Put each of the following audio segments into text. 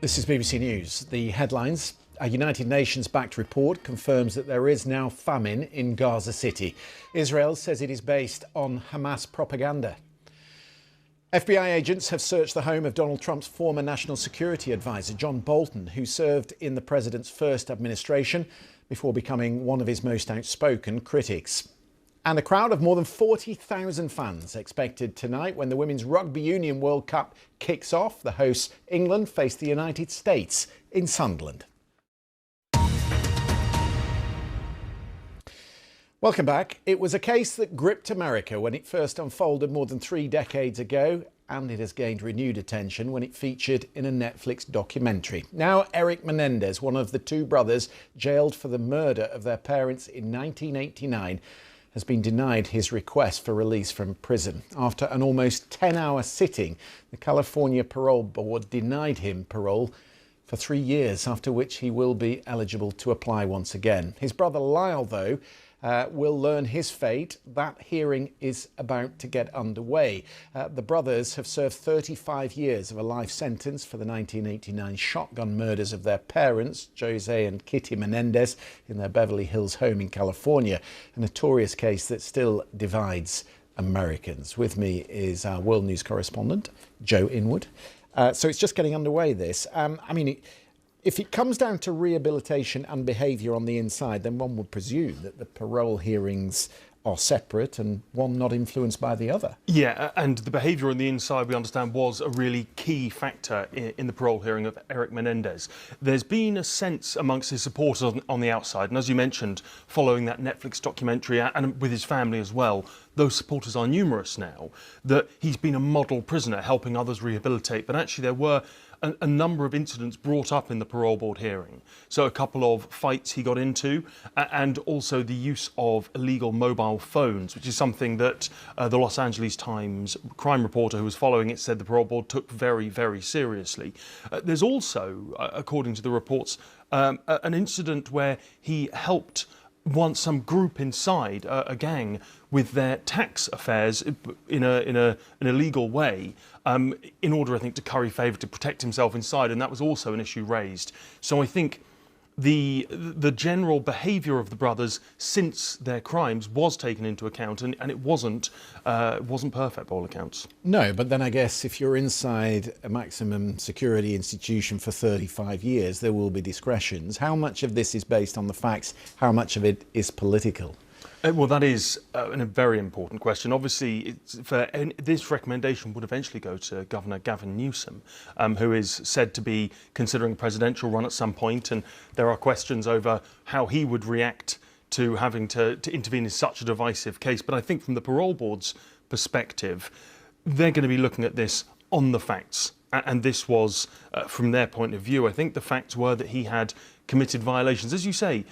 This is BBC News. The headlines. A United Nations-backed report confirms that there is now famine in Gaza City. Israel says it is based on Hamas propaganda. FBI agents have searched the home of Donald Trump's former national security advisor, John Bolton, who served in the president's first administration before becoming one of his most outspoken critics. And a crowd of more than 40,000 fans expected tonight when the Women's Rugby Union World Cup kicks off. The hosts, England, face the United States in Sunderland. Welcome back. It was a case that gripped America when it first unfolded more than 3 decades ago, and it has gained renewed attention when it featured in a Netflix documentary. Now, Eric Menendez, one of the 2 brothers jailed for the murder of their parents in 1989, has been denied his request for release from prison. After an almost 10-hour sitting, the California Parole Board denied him parole for 3 years, after which he will be eligible to apply once again. His brother Lyle, though, will learn his fate. That hearing is about to get underway. The brothers have served 35 years of a life sentence for the 1989 shotgun murders of their parents, Jose and Kitty Menendez, in their Beverly Hills home in California, a notorious case that still divides Americans. With me is our World News correspondent, Joe Inwood. So it's just getting underway, this. If it comes down to rehabilitation and behaviour on the inside, then one would presume that the parole hearings are separate and one not influenced by the other. Yeah, and the behaviour on the inside, we understand, was a really key factor in the parole hearing of Eric Menendez. There's been a sense amongst his supporters on the outside, and as you mentioned, following that Netflix documentary and with his family as well, those supporters are numerous now, that he's been a model prisoner helping others rehabilitate. But actually there were a number of incidents brought up in the parole board hearing. So a couple of fights he got into, and also the use of illegal mobile phones, which is something that the Los Angeles Times crime reporter who was following it said the parole board took very, very seriously. There's also, according to the reports, an incident where he helped some group inside a gang with their tax affairs in an illegal way, in order, I think, to curry favour, to protect himself inside, and that was also an issue raised. So I think the general behaviour of the brothers since their crimes was taken into account, and it wasn't perfect by all accounts. No, but then I guess if you're inside a maximum security institution for 35 years, there will be discretions. How much of this is based on the facts? How much of it is political? Well, that is a very important question. Obviously, this recommendation would eventually go to Governor Gavin Newsom, who is said to be considering a presidential run at some point, and there are questions over how he would react to having to intervene in such a divisive case. But I think from the parole board's perspective, they're going to be looking at this on the facts. And this was, from their point of view, I think the facts were that he had committed violations. As you say,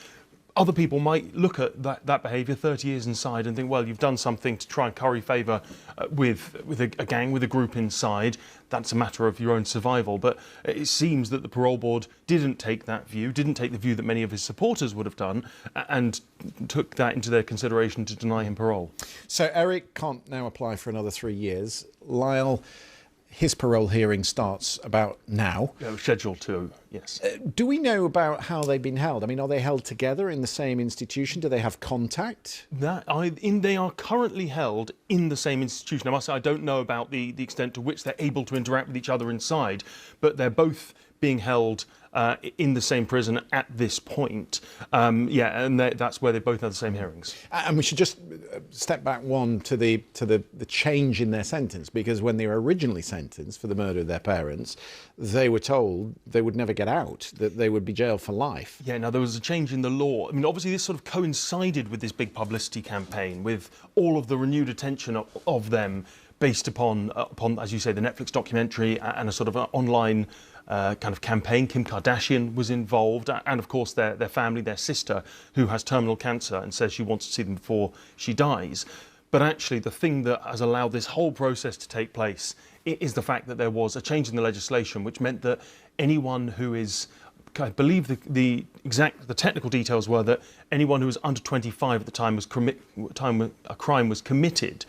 other people might look at that behaviour 30 years inside and think, well, you've done something to try and curry favour with a gang, with a group inside. That's a matter of your own survival. But it seems that the parole board didn't take that view, didn't take the view that many of his supporters would have done, and took that into their consideration to deny him parole. So Eric can't now apply for another 3 years. Lyle, his parole hearing starts about now. Scheduled to, yes. Do we know about how they've been held? I mean, are they held together in the same institution? Do they have contact? They are currently held in the same institution. I must say, I don't know about the extent to which they're able to interact with each other inside, but they're both being held in the same prison at this point. And that's where they both have the same hearings. And we should just step back one to the change in their sentence, because when they were originally sentenced for the murder of their parents, they were told they would never get out, that they would be jailed for life. Yeah, now there was a change in the law. I mean, obviously this sort of coincided with this big publicity campaign, with all of the renewed attention of them based upon, as you say, the Netflix documentary and a sort of an online kind of campaign. Kim Kardashian was involved, and of course their family, their sister, who has terminal cancer and says she wants to see them before she dies. But actually the thing that has allowed this whole process to take place is the fact that there was a change in the legislation, which meant that anyone who is I believe the technical details were that anyone who was under 25 at the time a crime was committed,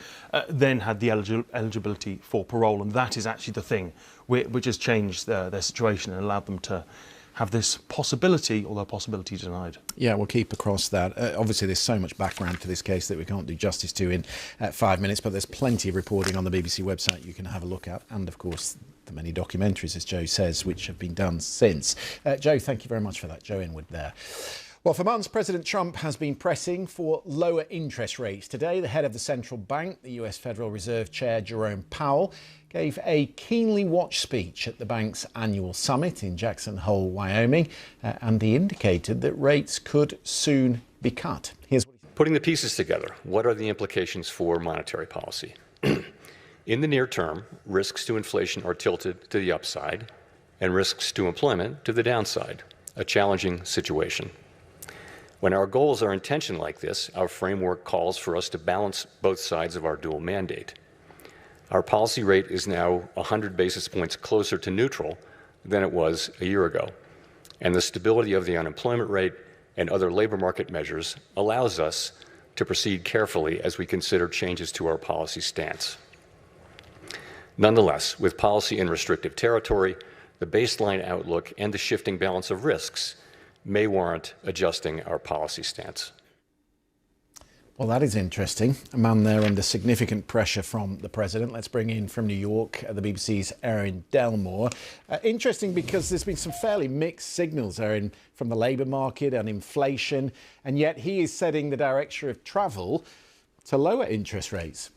then had the eligibility for parole, and that is actually the thing which has changed their situation and allowed them to have this possibility, although possibility denied. Yeah, we'll keep across that. Obviously, there's so much background to this case that we can't do justice to in 5 minutes, but there's plenty of reporting on the BBC website you can have a look at, and of course, the many documentaries, as Joe says, which have been done since. Joe, thank you very much for that. Joe Inwood there. Well, for months, President Trump has been pressing for lower interest rates. Today, the head of the central bank, the US Federal Reserve Chair Jerome Powell, gave a keenly watched speech at the bank's annual summit in Jackson Hole, Wyoming, and he indicated that rates could soon be cut. Here's what he said. Putting the pieces together, what are the implications for monetary policy? In the near term, risks to inflation are tilted to the upside and risks to employment to the downside, a challenging situation. When our goals are in tension like this, our framework calls for us to balance both sides of our dual mandate. Our policy rate is now 100 basis points closer to neutral than it was a year ago, and the stability of the unemployment rate and other labor market measures allows us to proceed carefully as we consider changes to our policy stance. Nonetheless, with policy in restrictive territory, the baseline outlook and the shifting balance of risks may warrant adjusting our policy stance. Well, that is interesting. A man there under significant pressure from the president. Let's bring in from New York, the BBC's Erin Delmore. Interesting because there's been some fairly mixed signals, Erin, from the labour market and inflation, and yet he is setting the direction of travel to lower interest rates.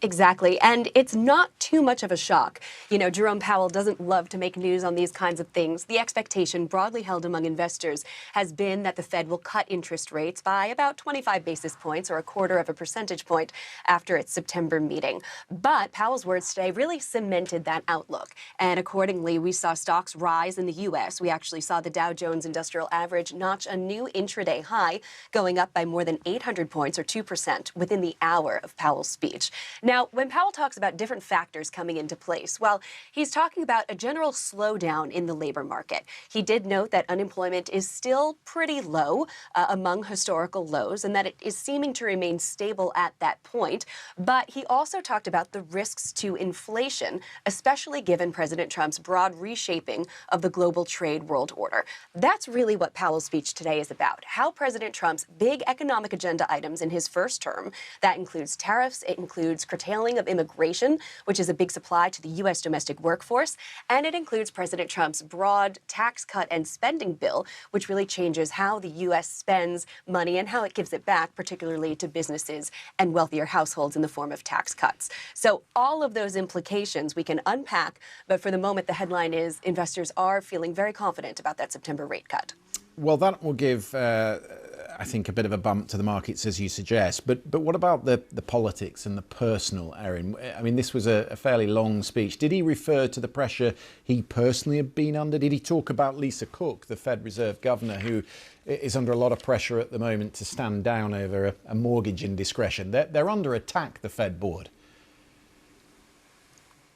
Exactly. And it's not too much of a shock. You know, Jerome Powell doesn't love to make news on these kinds of things. The expectation broadly held among investors has been that the Fed will cut interest rates by about 25 basis points or a quarter of a percentage point after its September meeting. But Powell's words today really cemented that outlook. And accordingly, we saw stocks rise in the U.S. We actually saw the Dow Jones Industrial Average notch a new intraday high, going up by more than 800 points or 2% within the hour of Powell's speech. Now, when Powell talks about different factors coming into place, well, he's talking about a general slowdown in the labor market. He did note that unemployment is still pretty low, among historical lows, and that it is seeming to remain stable at that point. But he also talked about the risks to inflation, especially given President Trump's broad reshaping of the global trade world order. That's really what Powell's speech today is about, how President Trump's big economic agenda items in his first term, that includes tariffs, it includes curtailing of immigration, which is a big supply to the U.S. domestic workforce, and it includes President Trump's broad tax cut and spending bill, which really changes how the U.S. spends money and how it gives it back, particularly to businesses and wealthier households in the form of tax cuts. So all of those implications we can unpack, but for the moment, the headline is investors are feeling very confident about that September rate cut. Well, that will give, I think, a bit of a bump to the markets, as you suggest. But what about the politics and the personal, Erin? I mean, this was a fairly long speech. Did he refer to the pressure he personally had been under? Did he talk about Lisa Cook, the Fed Reserve Governor, who is under a lot of pressure at the moment to stand down over a mortgage indiscretion? They're under attack, the Fed board.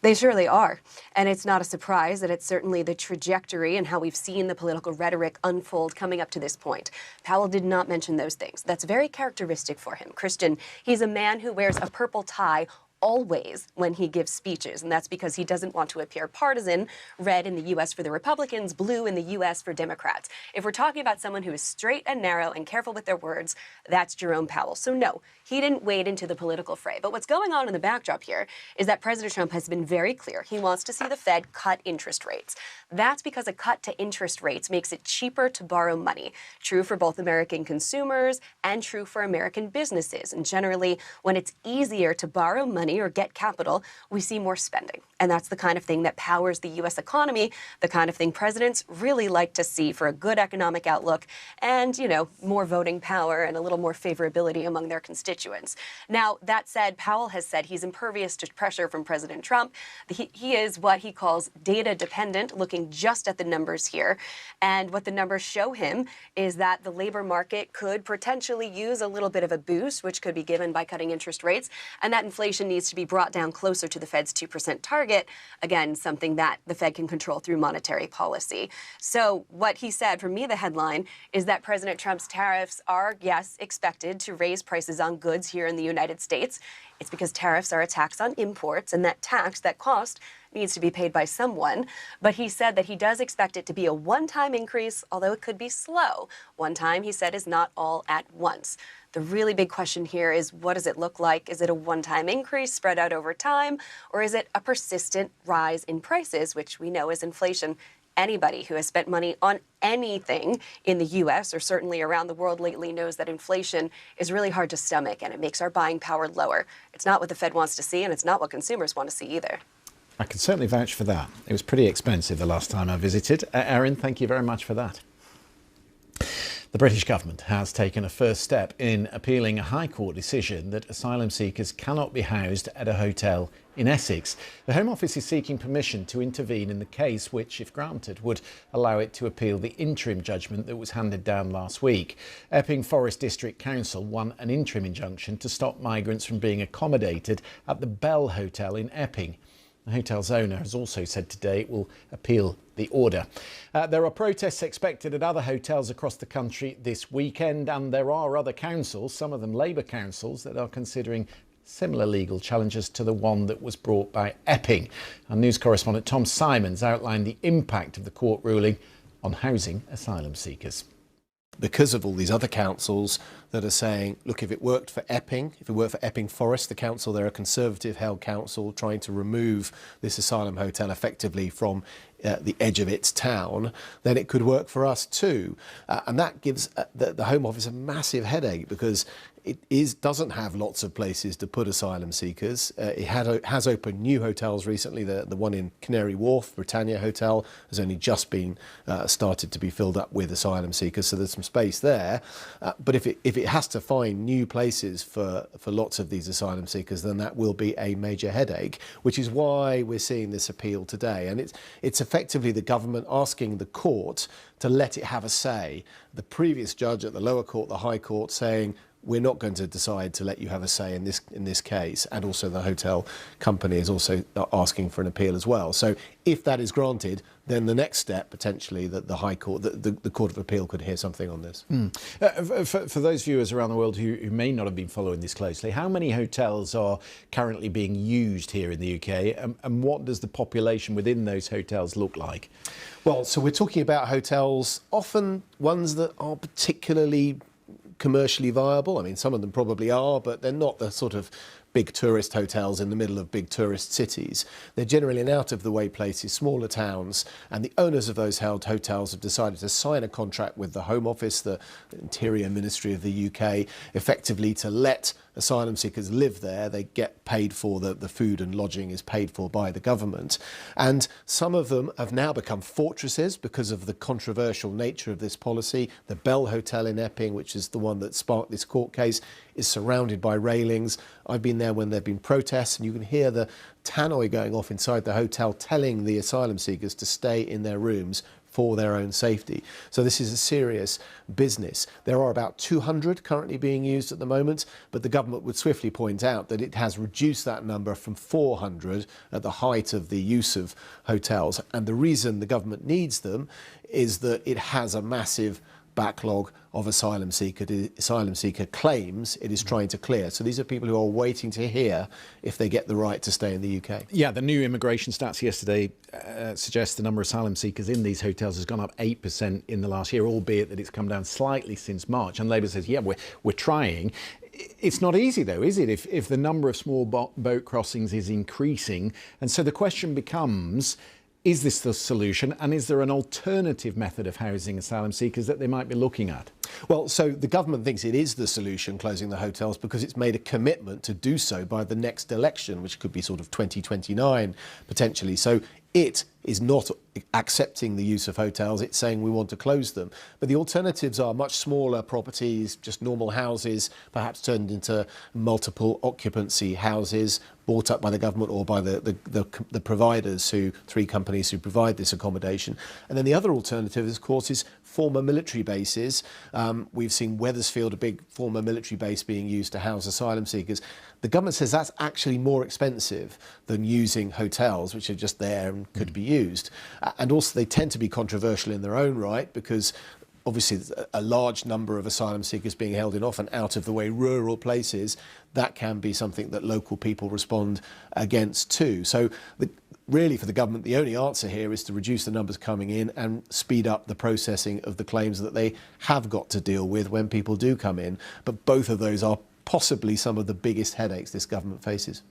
They surely are. And it's not a surprise that it's certainly the trajectory and how we've seen the political rhetoric unfold coming up to this point. Powell did not mention those things. That's very characteristic for him. Christian, he's a man who wears a purple tie always when he gives speeches, and that's because he doesn't want to appear partisan, red in the U.S. for the Republicans, blue in the U.S. for Democrats. If we're talking about someone who is straight and narrow and careful with their words, that's Jerome Powell. So no, he didn't wade into the political fray. But what's going on in the backdrop here is that President Trump has been very clear. He wants to see the Fed cut interest rates. That's because a cut to interest rates makes it cheaper to borrow money. True for both American consumers and true for American businesses. And generally, when it's easier to borrow money or get capital, we see more spending. And that's the kind of thing that powers the U.S. economy, the kind of thing presidents really like to see for a good economic outlook and, you know, more voting power and a little more favorability among their constituents. Now, that said, Powell has said he's impervious to pressure from President Trump. He is what he calls data dependent, looking just at the numbers here. And what the numbers show him is that the labor market could potentially use a little bit of a boost, which could be given by cutting interest rates, and that inflation needs needs to be brought down closer to the Fed's 2% target. Again, something that the Fed can control through monetary policy. So what he said, for me, the headline is that President Trump's tariffs are, yes, expected to raise prices on goods here in the United States. It's because tariffs are a tax on imports, and that tax, that cost, needs to be paid by someone. But he said that he does expect it to be a one-time increase, although it could be slow. One time, he said, is not all at once. The really big question here is, what does it look like? Is it a one-time increase spread out over time, or is it a persistent rise in prices, which we know is inflation? Anybody who has spent money on anything in the U.S. or certainly around the world lately knows that inflation is really hard to stomach, and it makes our buying power lower. It's not what the Fed wants to see, and it's not what consumers want to see either. I can certainly vouch for that. It was pretty expensive the last time I visited. Erin, thank you very much for that. The British government has taken a first step in appealing a High Court decision that asylum seekers cannot be housed at a hotel in Essex. The Home Office is seeking permission to intervene in the case, which, if granted, would allow it to appeal the interim judgment that was handed down last week. Epping Forest District Council won an interim injunction to stop migrants from being accommodated at the Bell Hotel in Epping. The hotel's owner has also said today it will appeal the order. There are protests expected at other hotels across the country this weekend, and there are other councils, some of them Labour councils, that are considering similar legal challenges to the one that was brought by Epping. Our news correspondent Tom Simons outlined the impact of the court ruling on housing asylum seekers. Because of all these other councils that are saying, look, if it worked for Epping, if it worked for Epping Forest, the council, they're a Conservative-held council trying to remove this asylum hotel effectively from the edge of its town, then it could work for us too. And that gives the Home Office a massive headache, because it doesn't have lots of places to put asylum seekers. It has opened new hotels recently. The one in Canary Wharf, Britannia Hotel, has only just been started to be filled up with asylum seekers, so there's some space there. But if it has to find new places for lots of these asylum seekers, then that will be a major headache, which is why we're seeing this appeal today. And it's effectively the government asking the court to let it have a say. The previous judge at the lower court, the High Court, saying, we're not going to decide to let you have a say in this case, and also the hotel company is also asking for an appeal as well. So if that is granted, then the next step, potentially, that the High Court, the Court of Appeal could hear something on this. For those viewers around the world who may not have been following this closely, how many hotels are currently being used here in the UK, and what does the population within those hotels look like? Well, so we're talking about hotels, often ones that are particularly commercially viable. I mean, some of them probably are, but they're not the sort of big tourist hotels in the middle of big tourist cities. They're generally in out-of-the-way places, smaller towns, and the owners of those held hotels have decided to sign a contract with the Home Office, the Interior Ministry of the UK, effectively to let asylum seekers live there. They get paid for, the food and lodging is paid for by the government. And some of them have now become fortresses because of the controversial nature of this policy. The Bell Hotel in Epping, which is the one that sparked this court case, is surrounded by railings. I've been there when there have been protests, and you can hear the tannoy going off inside the hotel telling the asylum seekers to stay in their rooms for their own safety. So this is a serious business. There are about 200 currently being used at the moment, but the government would swiftly point out that it has reduced that number from 400 at the height of the use of hotels. And the reason the government needs them is that it has a massive backlog of asylum seeker claims it is trying to clear. So these are people who are waiting to hear if they get the right to stay in the UK. Yeah, the new immigration stats yesterday suggest the number of asylum seekers in these hotels has gone up 8% in the last year, albeit that it's come down slightly since March. And Labour says, yeah, we're trying. It's not easy, though, is it, if the number of small boat crossings is increasing? And so the question becomes, is this the solution, and is there an alternative method of housing asylum seekers that they might be looking at? Well, so the government thinks it is the solution, closing the hotels, because it's made a commitment to do so by the next election, which could be sort of 2029 potentially. So it is not accepting the use of hotels. It's saying we want to close them. But the alternatives are much smaller properties, just normal houses, perhaps turned into multiple occupancy houses, bought up by the government or by the providers, three companies who provide this accommodation. And then the other alternative, of course, is former military bases. We've seen Wethersfield, a big former military base, being used to house asylum seekers. The government says that's actually more expensive than using hotels, which are just there and could be used. And also they tend to be controversial in their own right, because obviously a large number of asylum seekers being held in often out of the way rural places, that can be something that local people respond against too. So really for the government, the only answer here is to reduce the numbers coming in and speed up the processing of the claims that they have got to deal with when people do come in. But both of those are possibly some of the biggest headaches this government faces.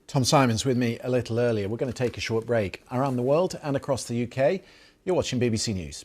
Tom Simons with me a little earlier. We're going to take a short break. Around the world and across the UK, you're watching BBC News.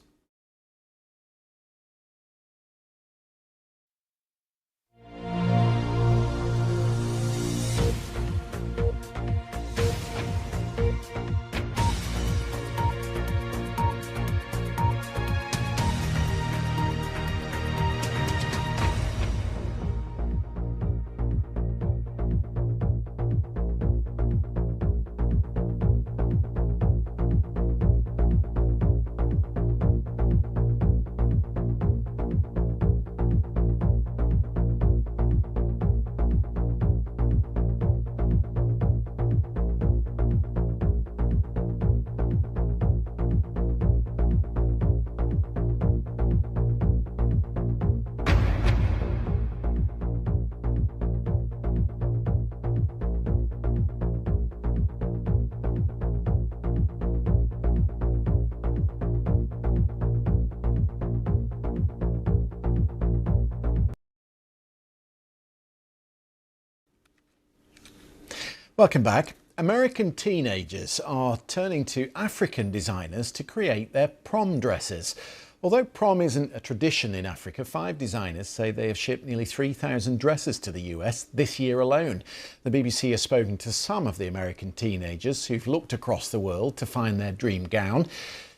Welcome back. American teenagers are turning to African designers to create their prom dresses. Although prom isn't a tradition in Africa, 5 designers say they have shipped nearly 3,000 dresses to the US this year alone. The BBC has spoken to some of the American teenagers who've looked across the world to find their dream gown.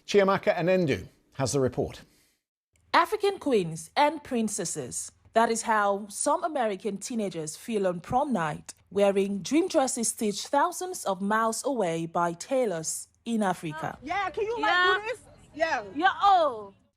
Chiamaka Anendu has the report. African queens and princesses. That is how some American teenagers feel on prom night, wearing dream dresses stitched thousands of miles away by tailors in Africa. Yeah, can you do this? Yeah.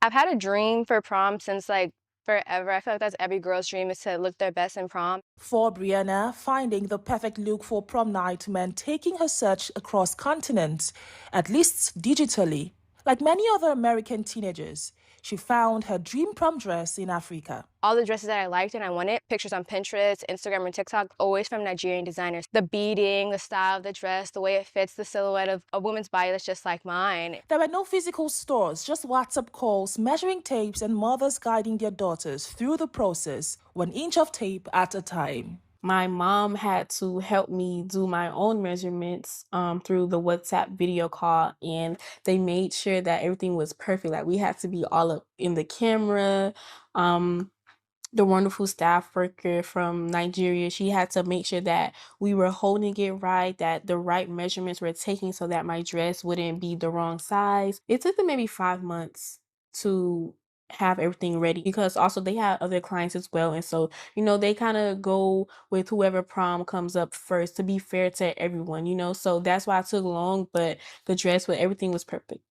I've had a dream for prom since forever. I feel like that's every girl's dream, is to look their best in prom. For Brianna, finding the perfect look for prom night meant taking her search across continents, at least digitally. Like many other American teenagers, she found her dream prom dress in Africa. All the dresses that I liked and I wanted, pictures on Pinterest, Instagram, and TikTok, always from Nigerian designers. The beading, the style of the dress, the way it fits the silhouette of a woman's body that's just like mine. There were no physical stores, just WhatsApp calls, measuring tapes, and mothers guiding their daughters through the process, 1 inch of tape at a time. My mom had to help me do my own measurements through the WhatsApp video call, and they made sure that everything was perfect. Like, we had to be all up in the camera. The wonderful staff worker from Nigeria, she had to make sure that we were holding it right, that the right measurements were taken so that my dress wouldn't be the wrong size. It took them maybe 5 months to have everything ready, because also they had other clients as well, and so they kind of go with whoever prom comes up first, to be fair to everyone, so that's why it took long. But the dress with everything was perfect.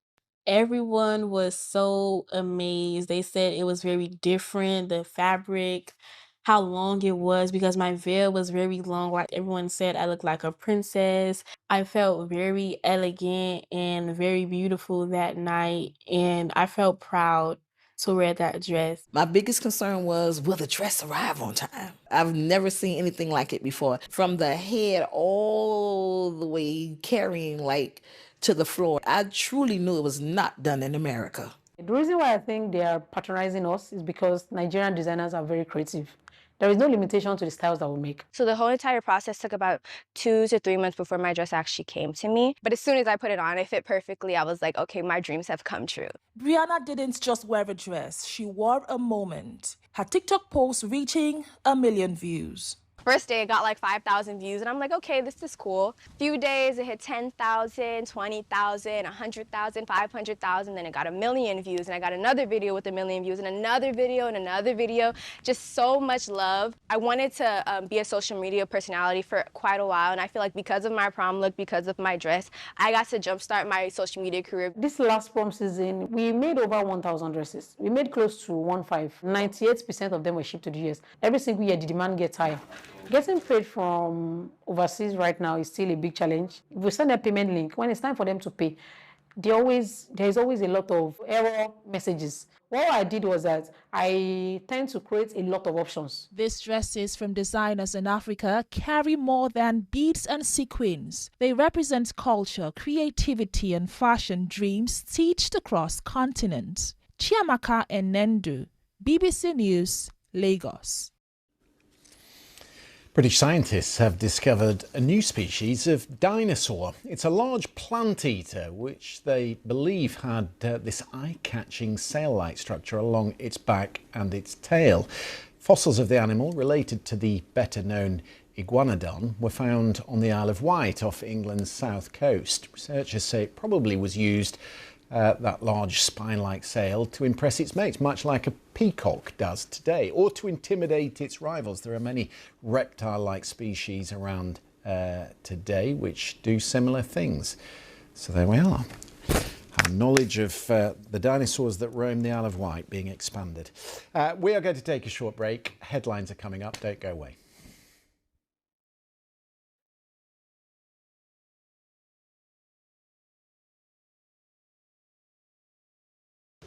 Everyone was so amazed. They said it was very different, the fabric, how long it was, because my veil was very long. Like everyone said, I looked like a princess. I felt very elegant and very beautiful that night, and I felt proud to wear that dress. My biggest concern was, will the dress arrive on time? I've never seen anything like it before. From the head all the way carrying to the floor. I truly knew it was not done in America. The reason why I think they are patronizing us is because Nigerian designers are very creative. There is no limitation to the styles that we make. So the whole entire process took about 2 to 3 months before my dress actually came to me. But as soon as I put it on, it fit perfectly. I was like, okay, my dreams have come true. Brianna didn't just wear a dress, she wore a moment. Her TikTok post reaching 1 million views. First day, it got like 5,000 views, and I'm like, okay, this is cool. Few days, it hit 10,000, 20,000, 100,000, 500,000, then it got 1 million views, and I got another video with 1 million views, and another video, and another video. Just so much love. I wanted to be a social media personality for quite a while, and I feel like because of my prom look, because of my dress, I got to jumpstart my social media career. This last prom season, we made over 1,000 dresses. We made close to 1.5. 98% of them were shipped to the US. Every single year, the demand gets higher. Getting paid from overseas right now is still a big challenge. If we send a payment link, when it's time for them to pay, there's always a lot of error messages. What I did was that I tend to create a lot of options. These dresses from designers in Africa carry more than beads and sequins. They represent culture, creativity, and fashion dreams stitched across continents. Chiamaka Enendu, BBC News, Lagos. British scientists have discovered a new species of dinosaur. It's a large plant eater, which they believe had this eye-catching sail-like structure along its back and its tail. Fossils of the animal, related to the better-known iguanodon, were found on the Isle of Wight off England's south coast. Researchers say it probably was used, that large spine-like sail, to impress its mates, much like a peacock does today, or to intimidate its rivals. There are many reptile-like species around today which do similar things. So there we are. Our knowledge of the dinosaurs that roam the Isle of Wight being expanded. We are going to take a short break. Headlines are coming up. Don't go away.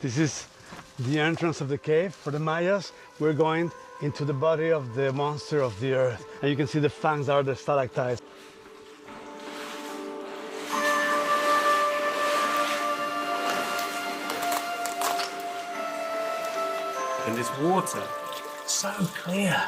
This is the entrance of the cave for the Mayas. We're going into the body of the monster of the earth. And you can see the fangs are the stalactites. And this water, so clear.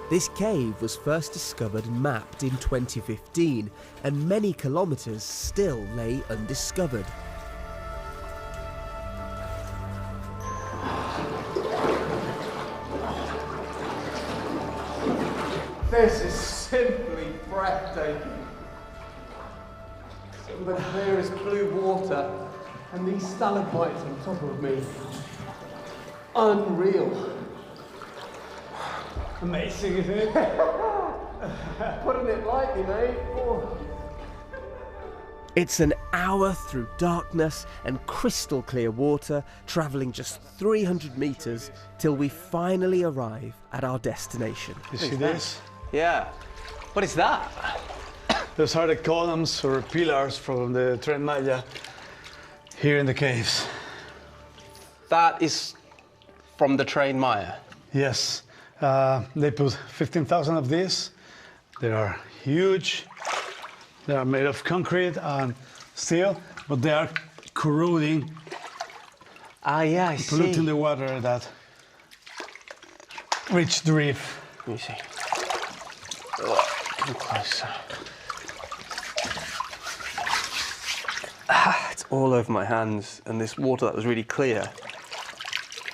This cave was first discovered and mapped in 2015, and many kilometres still lay undiscovered. This is simply breathtaking. Some of the clearest blue water, and these stalagmites on top of me. Unreal. Amazing, isn't it? Putting it lightly, mate. Oh. It's an hour through darkness and crystal clear water, travelling just 300 metres till we finally arrive at our destination. You see this? Yeah. What is that? Those are the columns or pillars from the Tren Maya here in the caves. That is from the Tren Maya? Yes. They put 15,000 of these. They are huge. They are made of concrete and steel, but they are corroding. Ah, yeah, I see. Polluting the water that reached the reef. Let me see. Oh, come closer. Ah, it's all over my hands, and this water that was really clear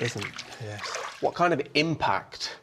isn't. Yes. What kind of impact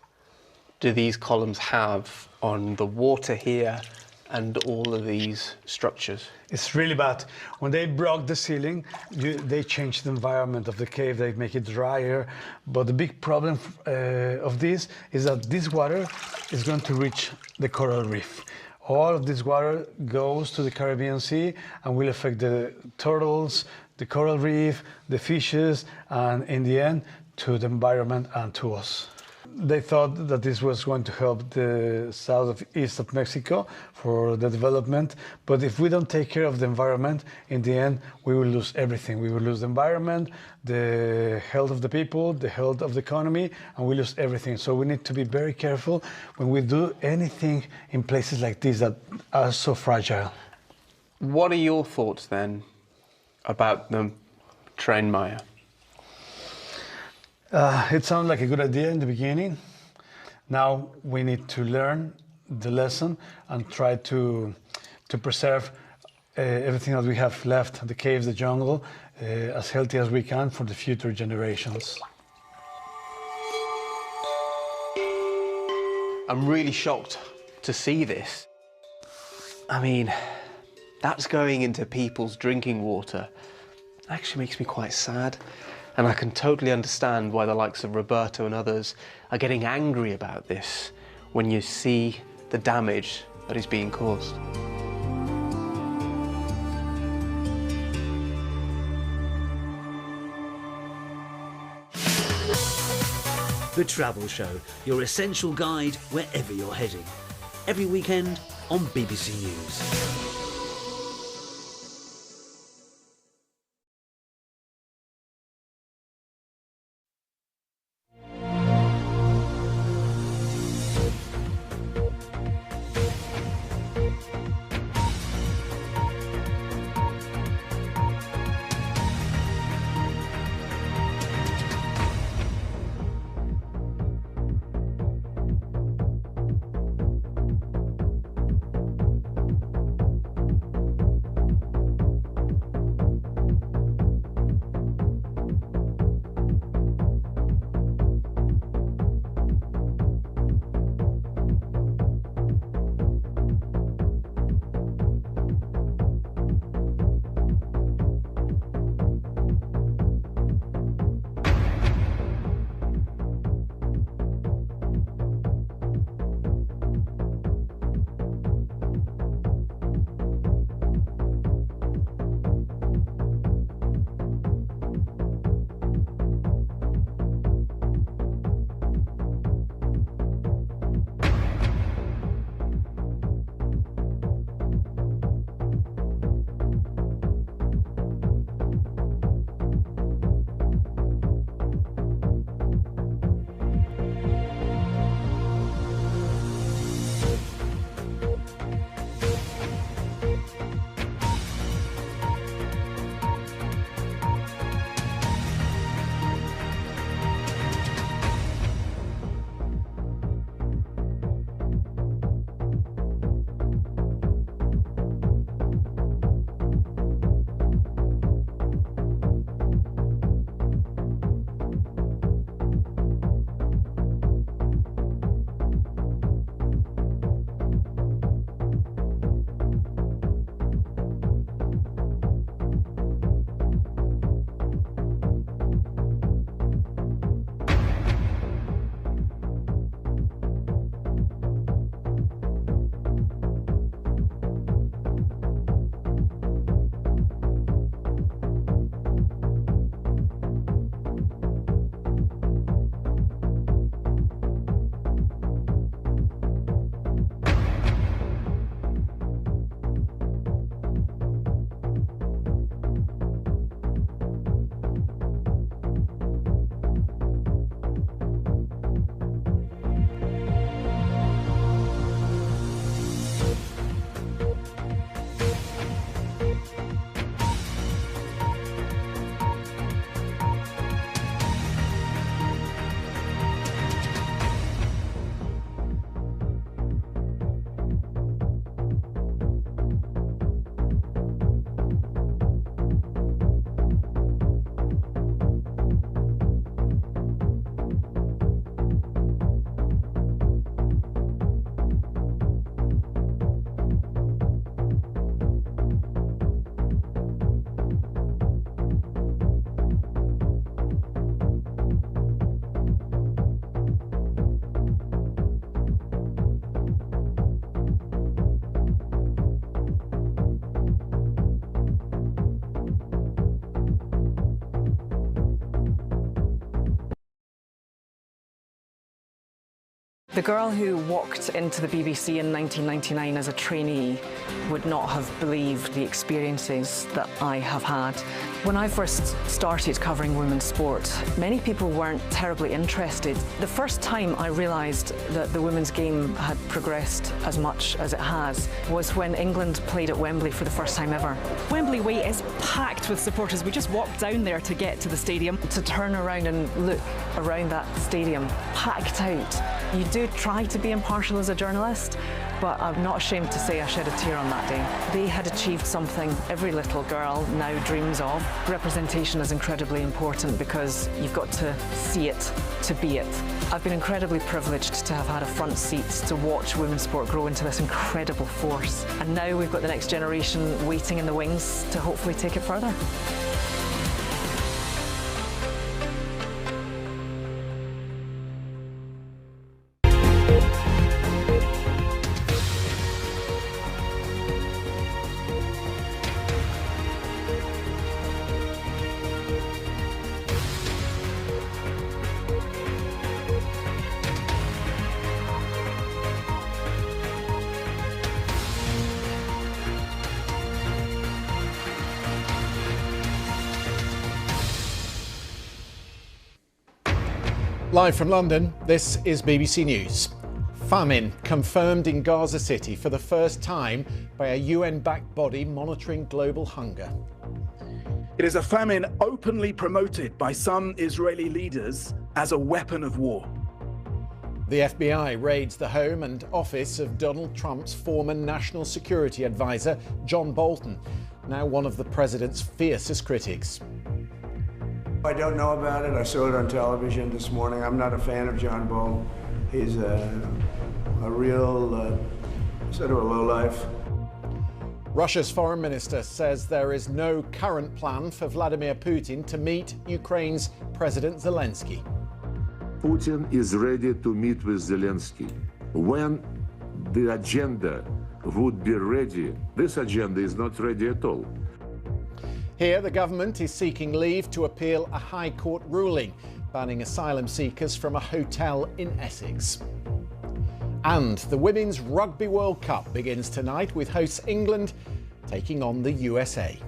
do these columns have on the water here and all of these structures? It's really bad. When they broke the ceiling, they changed the environment of the cave. They make it drier. But the big problem of this is that this water is going to reach the coral reef. All of this water goes to the Caribbean Sea and will affect the turtles, the coral reef, the fishes, and in the end, to the environment and to us. They thought that this was going to help the southeast of Mexico for the development, but if we don't take care of the environment, in the end, we will lose everything. We will lose the environment, the health of the people, the health of the economy, and we lose everything. So we need to be very careful when we do anything in places like this that are so fragile. What are your thoughts then about the Tren Maya? It sounded like a good idea in the beginning. Now we need to learn the lesson and try to preserve everything that we have left, the caves, the jungle, as healthy as we can for the future generations. I'm really shocked to see this. I mean, that's going into people's drinking water. It actually makes me quite sad. And I can totally understand why the likes of Roberto and others are getting angry about this when you see the damage that is being caused. The Travel Show, your essential guide wherever you're heading. Every weekend on BBC News. The girl who walked into the BBC in 1999 as a trainee would not have believed the experiences that I have had. When I first started covering women's sport, many people weren't terribly interested. The first time I realised that the women's game had progressed as much as it has was when England played at Wembley for the first time ever. Wembley Way is packed with supporters. We just walked down there to get to the stadium. To turn around and look around that stadium, packed out, You do try to be impartial as a journalist, but I'm not ashamed to say I shed a tear on that day. They had achieved something every little girl now dreams of. Representation is incredibly important because you've got to see it to be it. I've been incredibly privileged to have had a front seat to watch women's sport grow into this incredible force. And now we've got the next generation waiting in the wings to hopefully take it further. Live from London, this is BBC News. Famine confirmed in Gaza City for the first time by a UN-backed body monitoring global hunger. It is a famine openly promoted by some Israeli leaders as a weapon of war. The FBI raids the home and office of Donald Trump's former national security advisor, John Bolton, now one of the president's fiercest critics. I don't know about it. I saw it on television this morning. I'm not a fan of John Bolton. He's a real sort of a lowlife. Russia's foreign minister says there is no current plan for Vladimir Putin to meet Ukraine's President Zelensky. Putin is ready to meet with Zelensky. When the agenda would be ready, this agenda is not ready at all. Here, the government is seeking leave to appeal a High Court ruling banning asylum seekers from a hotel in Essex. And the Women's Rugby World Cup begins tonight with hosts England taking on the USA.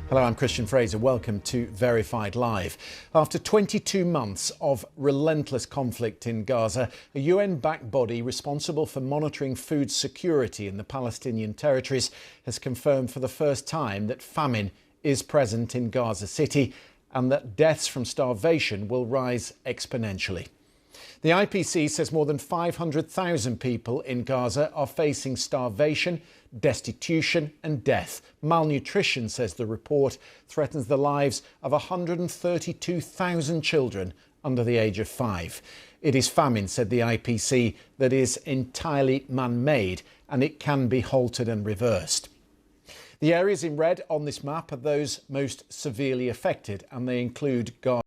Hello, I'm Christian Fraser. Welcome to Verified Live. After 22 months of relentless conflict in Gaza, a UN-backed body responsible for monitoring food security in the Palestinian territories has confirmed for the first time that famine is present in Gaza City and that deaths from starvation will rise exponentially. The IPC says more than 500,000 people in Gaza are facing starvation, destitution and death. Malnutrition, says the report, threatens the lives of 132,000 children under the age of 5. It is famine, said the IPC, that is entirely man-made and it can be halted and reversed. The areas in red on this map are those most severely affected and they include Gaza.